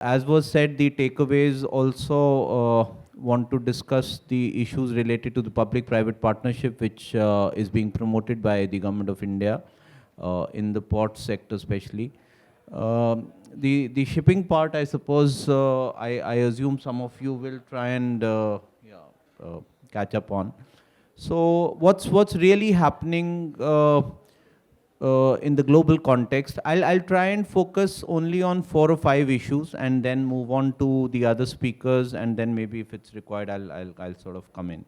As was said, the takeaways also want to discuss the issues related to the public-private partnership, which is being promoted by the Government of India in the port sector especially. The shipping part, I suppose, I assume some of you will try and catch up on. So what's really happening in the global context? I'll try and focus only on 4 or 5 issues and then move on to the other speakers, and then maybe if it's required, I'll sort of come in.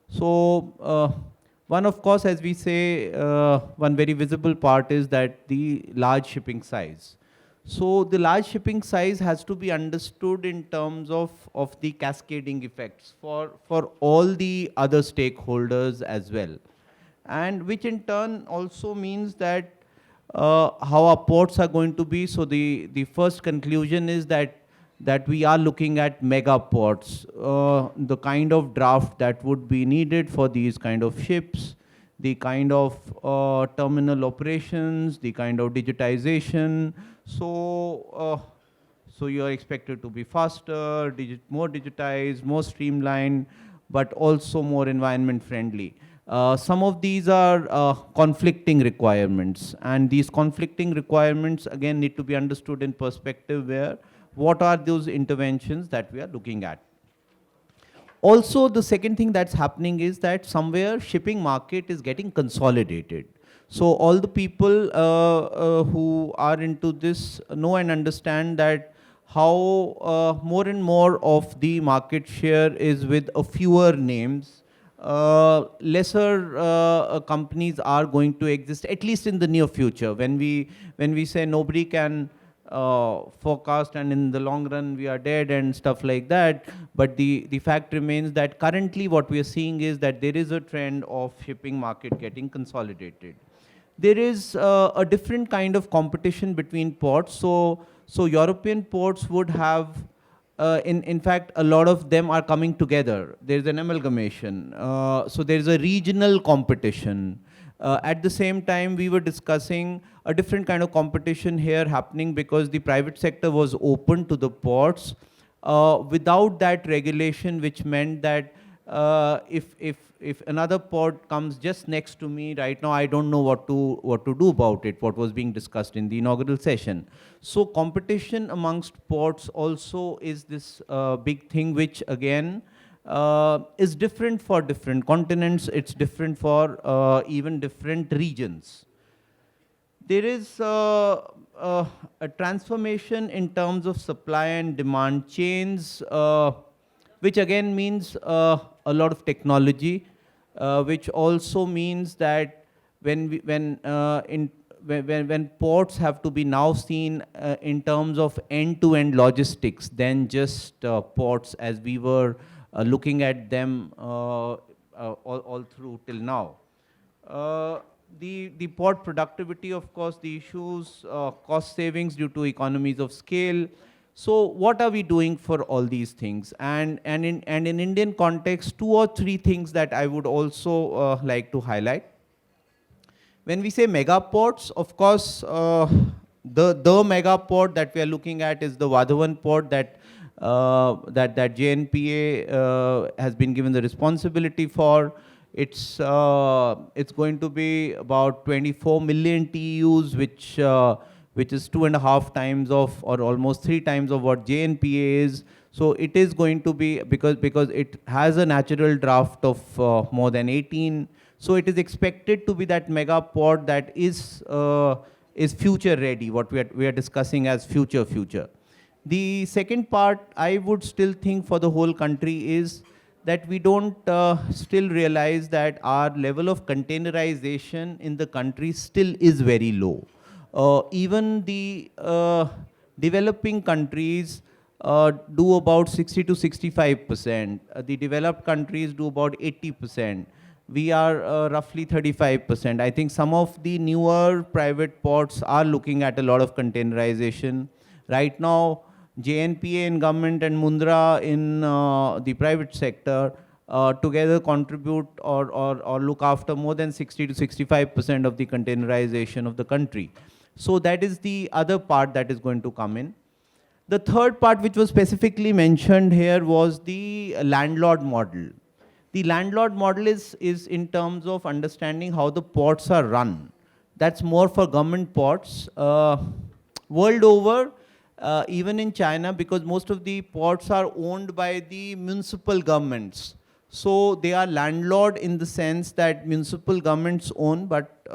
So one, of course, as we say, one very visible part is that the large shipping size. So the large shipping size has to be understood in terms of the cascading effects for all the other stakeholders as well. And which in turn also means that how our ports are going to be. So the first conclusion is that we are looking at mega ports, the kind of draft that would be needed for these kind of ships, the kind of terminal operations, the kind of digitization. So you are expected to be faster, more digitized, more streamlined, but also more environment friendly. Some of these are conflicting requirements, and these conflicting requirements again need to be understood in perspective where what are those interventions that we are looking at. Also, the second thing that's happening is that somewhere shipping market is getting consolidated. So all the people who are into this know and understand that how more and more of the market share is with a fewer names. Lesser companies are going to exist, at least in the near future. When we say nobody can forecast and in the long run we are dead and stuff like that, but the fact remains that currently what we are seeing is that there is a trend of shipping market getting consolidated. There is a different kind of competition between ports. So European ports would have, in fact, a lot of them are coming together. There's an amalgamation. So there's a regional competition. At the same time, we were discussing a different kind of competition here happening because the private sector was open to the ports without that regulation, which meant that if another port comes just next to me right now, I don't know what to do about it, what was being discussed in the inaugural session. So competition amongst ports also is this big thing, which again is different for different continents. It's different for even different regions. There is a transformation in terms of supply and demand chains, which again means a lot of technology, which also means that when ports have to be now seen in terms of end-to-end logistics than just ports as we were looking at them all through till now. The port productivity, of course, the issues, cost savings due to economies of scale. So what are we doing for all these things? And in Indian context, 2 or 3 things that I would also like to highlight. When we say mega ports, of course, the mega port that we are looking at is the Vadhavan port that JNPA has been given the responsibility for. It's going to be about 24 million TEUs, which is 2.5 times of, or almost 3 times of what JNPA is. So it is going to be, because it has a natural draft of more than 18. So it is expected to be that mega port that is future ready, what we are discussing as future. The second part, I would still think for the whole country, is that we don't still realize that our level of containerization in the country still is very low. Even the developing countries do about 60 to 65%. The developed countries do about 80%. We are roughly 35%. I think some of the newer private ports are looking at a lot of containerization. Right now, JNPA in government and Mundra in the private sector together contribute or look after more than 60 to 65% of the containerization of the country. So that is the other part that is going to come in. The third part which was specifically mentioned here was the landlord model. The landlord model is in terms of understanding how the ports are run. That's more for government ports. World over, even in China, because most of the ports are owned by the municipal governments. So they are landlord in the sense that municipal governments own, but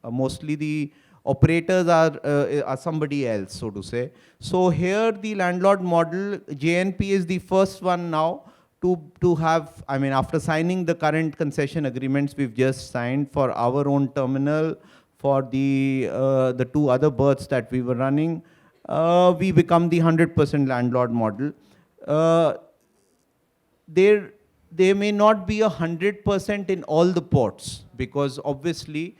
mostly the operators are somebody else, so to say. So here the landlord model, JNP is the first one now to have, I mean, after signing the current concession agreements we've just signed for our own terminal, for the two other berths that we were running, we become the 100% landlord model. Uh, there may not be 100% in all the ports, because obviously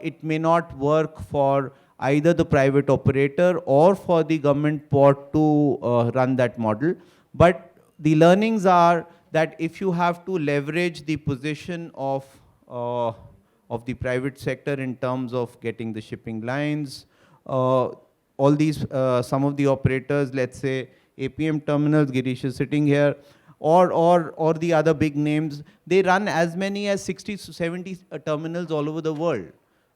it may not work for either the private operator or for the government port to run that model. But the learnings are that if you have to leverage the position of the private sector in terms of getting the shipping lines, all these, some of the operators, let's say APM Terminals, Girish is sitting here, or the other big names, they run as many as 60 to 70 terminals all over the world.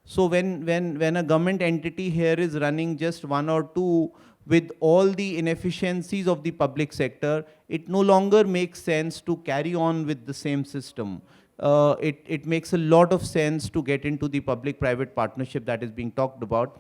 So when a government entity here is running just one or two with all the inefficiencies of the public sector, it no longer makes sense to carry on with the same system. It makes a lot of sense to get into the public-private partnership that is being talked about.